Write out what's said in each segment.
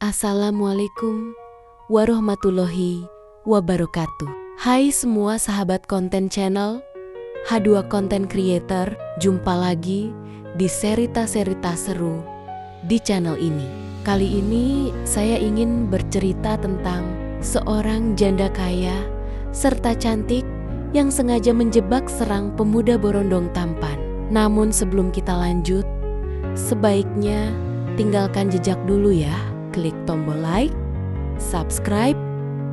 Assalamualaikum warahmatullahi wabarakatuh. Hai semua sahabat konten channel H2 Content Creator, jumpa lagi di cerita-cerita seru di channel ini. Kali ini saya ingin bercerita tentang seorang janda kaya serta cantik yang sengaja menjebak serang pemuda berondong tampan. Namun sebelum kita lanjut, sebaiknya tinggalkan jejak dulu ya. Klik tombol like, subscribe,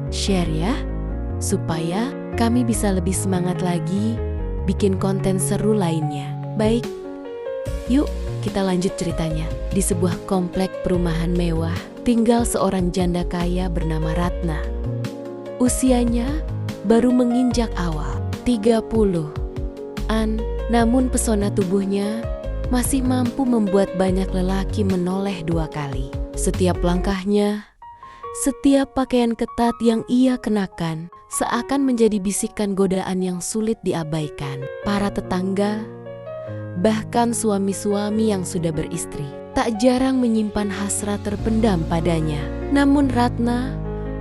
share ya, supaya kami bisa lebih semangat lagi bikin konten seru lainnya. Baik, yuk kita lanjut ceritanya. Di sebuah komplek perumahan mewah, tinggal seorang janda kaya bernama Ratna. Usianya baru menginjak awal 30-an, namun pesona tubuhnya masih mampu membuat banyak lelaki menoleh dua kali. Setiap langkahnya, setiap pakaian ketat yang ia kenakan seakan menjadi bisikan godaan yang sulit diabaikan. Para tetangga, bahkan suami-suami yang sudah beristri, tak jarang menyimpan hasrat terpendam padanya. Namun Ratna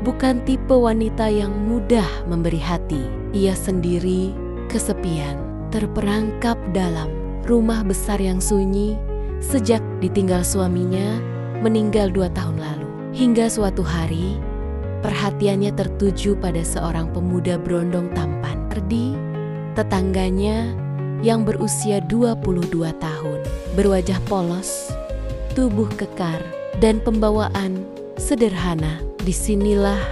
bukan tipe wanita yang mudah memberi hati. Ia sendiri kesepian, terperangkap dalam rumah besar yang sunyi sejak ditinggal suaminya meninggal 2 tahun lalu. Hingga suatu hari, perhatiannya tertuju pada seorang pemuda berondong tampan. Ardi, tetangganya yang berusia 22 tahun, berwajah polos, tubuh kekar, dan pembawaan sederhana. Disinilah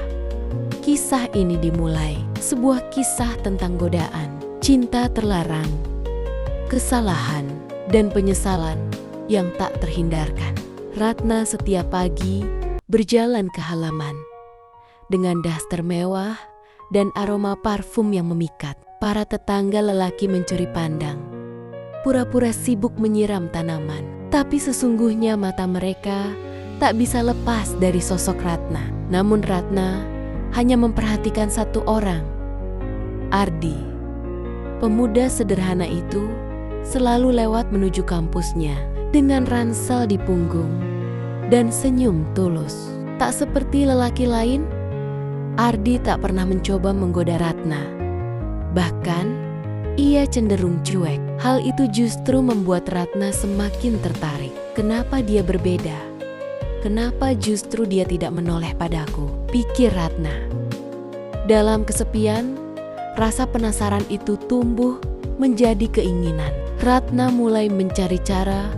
kisah ini dimulai. Sebuah kisah tentang godaan, cinta terlarang, kesalahan, dan penyesalan yang tak terhindarkan. Ratna setiap pagi berjalan ke halaman dengan daster mewah dan aroma parfum yang memikat. Para tetangga lelaki mencuri pandang, pura-pura sibuk menyiram tanaman. Tapi sesungguhnya mata mereka tak bisa lepas dari sosok Ratna. Namun Ratna hanya memperhatikan satu orang, Ardi. Pemuda sederhana itu selalu lewat menuju kampusnya dengan ransel di punggung dan senyum tulus. Tak seperti lelaki lain, Ardi tak pernah mencoba menggoda Ratna. Bahkan, ia cenderung cuek. Hal itu justru membuat Ratna semakin tertarik. Kenapa dia berbeda? Kenapa justru dia tidak menoleh padaku? Pikir Ratna. Dalam kesepian, rasa penasaran itu tumbuh menjadi keinginan. Ratna mulai mencari cara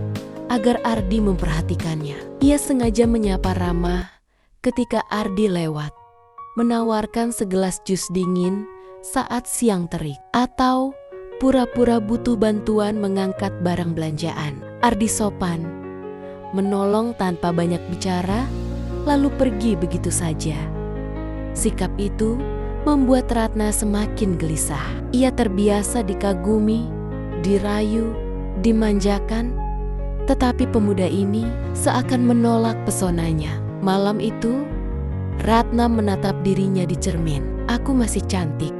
agar Ardi memperhatikannya. Ia sengaja menyapa ramah ketika Ardi lewat, menawarkan segelas jus dingin saat siang terik, atau pura-pura butuh bantuan mengangkat barang belanjaan. Ardi sopan, menolong tanpa banyak bicara, lalu pergi begitu saja. Sikap itu membuat Ratna semakin gelisah. Ia terbiasa dikagumi, dirayu, dimanjakan, tetapi pemuda ini seakan menolak pesonanya. Malam itu, Ratna menatap dirinya di cermin. Aku masih cantik.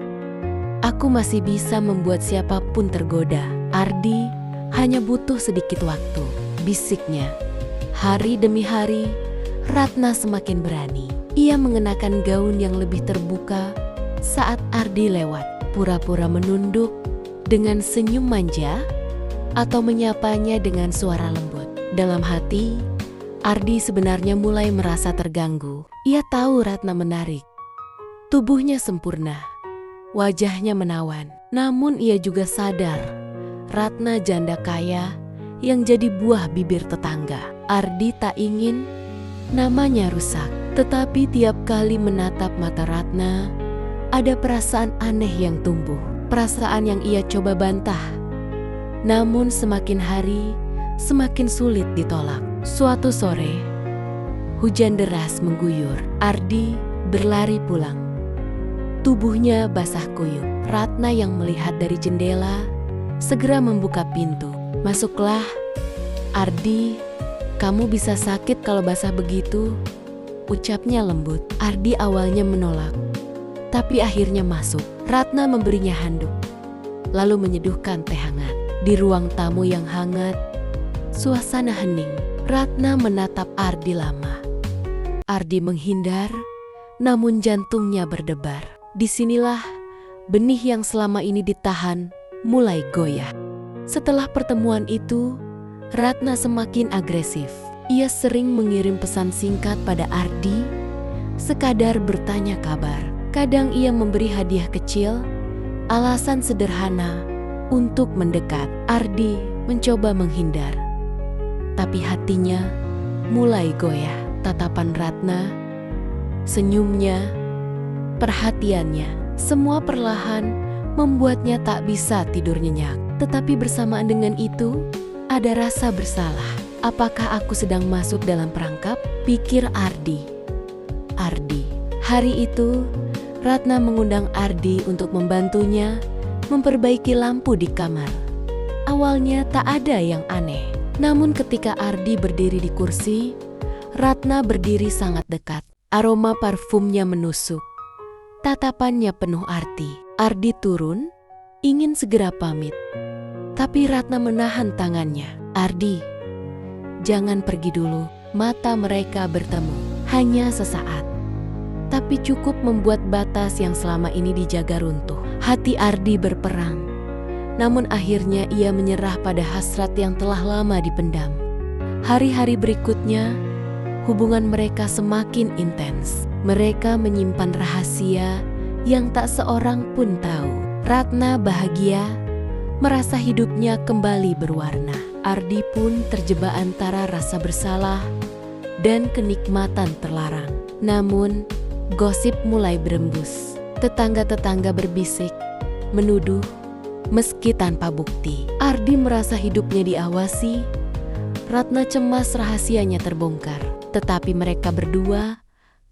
Aku masih bisa membuat siapapun tergoda. Ardi hanya butuh sedikit waktu, bisiknya. Hari demi hari, Ratna semakin berani. Ia mengenakan gaun yang lebih terbuka saat Ardi lewat, pura-pura menunduk dengan senyum manja atau menyapanya dengan suara lembut. Dalam hati, Ardi sebenarnya mulai merasa terganggu. Ia tahu Ratna menarik. Tubuhnya sempurna, wajahnya menawan. Namun ia juga sadar, Ratna janda kaya yang jadi buah bibir tetangga. Ardi tak ingin namanya rusak. Tetapi tiap kali menatap mata Ratna, ada perasaan aneh yang tumbuh. Perasaan yang ia coba bantah. Namun semakin hari, semakin sulit ditolak. Suatu sore, hujan deras mengguyur. Ardi berlari pulang. Tubuhnya basah kuyup. Ratna yang melihat dari jendela segera membuka pintu. Masuklah, Ardi. Kamu bisa sakit kalau basah begitu, ucapnya lembut. Ardi awalnya menolak, tapi akhirnya masuk. Ratna memberinya handuk, lalu menyeduhkan teh hangat. Di ruang tamu yang hangat, suasana hening. Ratna menatap Ardi lama. Ardi menghindar, namun jantungnya berdebar. Disinilah benih yang selama ini ditahan mulai goyah. Setelah pertemuan itu, Ratna semakin agresif. Ia sering mengirim pesan singkat pada Ardi, sekadar bertanya kabar. Kadang ia memberi hadiah kecil, alasan sederhana untuk mendekat. Ardi mencoba menghindar, tapi hatinya mulai goyah. Tatapan Ratna, senyumnya, perhatiannya, semua perlahan membuatnya tak bisa tidur nyenyak. Tetapi bersamaan dengan itu, ada rasa bersalah. Apakah aku sedang masuk dalam perangkap? Pikir Ardi. Hari itu, Ratna mengundang Ardi untuk membantunya memperbaiki lampu di kamar. Awalnya tak ada yang aneh. Namun ketika Ardi berdiri di kursi, Ratna berdiri sangat dekat. Aroma parfumnya menusuk. Tatapannya penuh arti. Ardi turun, ingin segera pamit. Tapi Ratna menahan tangannya. Ardi, jangan pergi dulu. Mata mereka bertemu. Hanya sesaat. Tapi cukup membuat batas yang selama ini dijaga runtuh. Hati Ardi berperang. Namun akhirnya ia menyerah pada hasrat yang telah lama dipendam. Hari-hari berikutnya, hubungan mereka semakin intens. Mereka menyimpan rahasia yang tak seorang pun tahu. Ratna bahagia, merasa hidupnya kembali berwarna. Ardi pun terjebak antara rasa bersalah dan kenikmatan terlarang. Namun, gosip mulai berembus. Tetangga-tetangga berbisik, menuduh, meski tanpa bukti. Ardi merasa hidupnya diawasi. Ratna cemas rahasianya terbongkar. Tetapi mereka berdua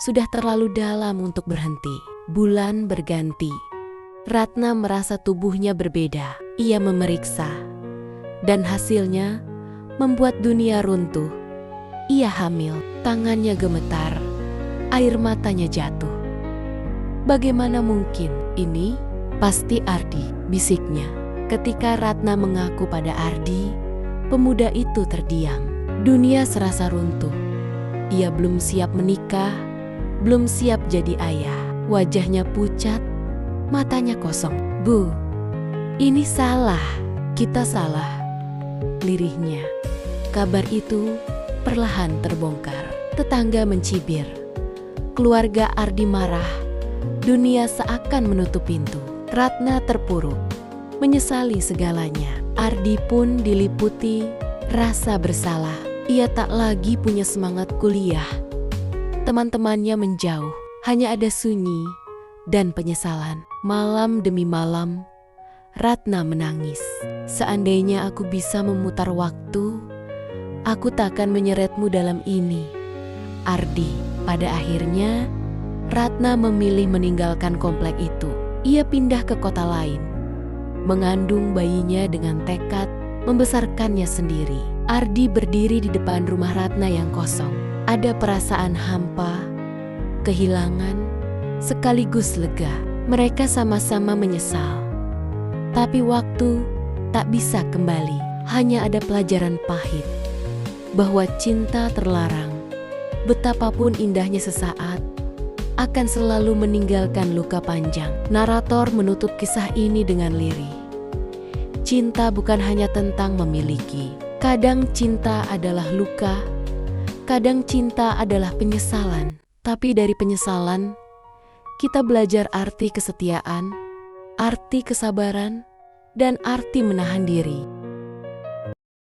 sudah terlalu dalam untuk berhenti. Bulan berganti. Ratna merasa tubuhnya berbeda. Ia memeriksa. Dan hasilnya membuat dunia runtuh. Ia hamil. Tangannya gemetar. Air matanya jatuh. Bagaimana mungkin? Ini pasti Ardi, bisiknya. Ketika Ratna mengaku pada Ardi, pemuda itu terdiam. Dunia serasa runtuh. Ia belum siap menikah, belum siap jadi ayah. Wajahnya pucat, matanya kosong. Bu, ini salah, kita salah. Lirihnya. Kabar itu perlahan terbongkar. Tetangga mencibir. Keluarga Ardi marah. Dunia seakan menutup pintu. Ratna terpuruk, menyesali segalanya. Ardi pun diliputi rasa bersalah. Ia tak lagi punya semangat kuliah. Teman-temannya menjauh, hanya ada sunyi dan penyesalan. Malam demi malam, Ratna menangis. Seandainya aku bisa memutar waktu, aku takkan menyeretmu dalam ini. Ardi, pada akhirnya, Ratna memilih meninggalkan komplek itu. Ia pindah ke kota lain, mengandung bayinya dengan tekad membesarkannya sendiri. Ardi berdiri di depan rumah Ratna yang kosong. Ada perasaan hampa, kehilangan, sekaligus lega. Mereka sama-sama menyesal. Tapi waktu tak bisa kembali. Hanya ada pelajaran pahit. Bahwa cinta terlarang, betapapun indahnya sesaat, akan selalu meninggalkan luka panjang. Narator menutup kisah ini dengan lirih. Cinta bukan hanya tentang memiliki. Kadang cinta adalah luka, kadang cinta adalah penyesalan. Tapi dari penyesalan, kita belajar arti kesetiaan, arti kesabaran, dan arti menahan diri.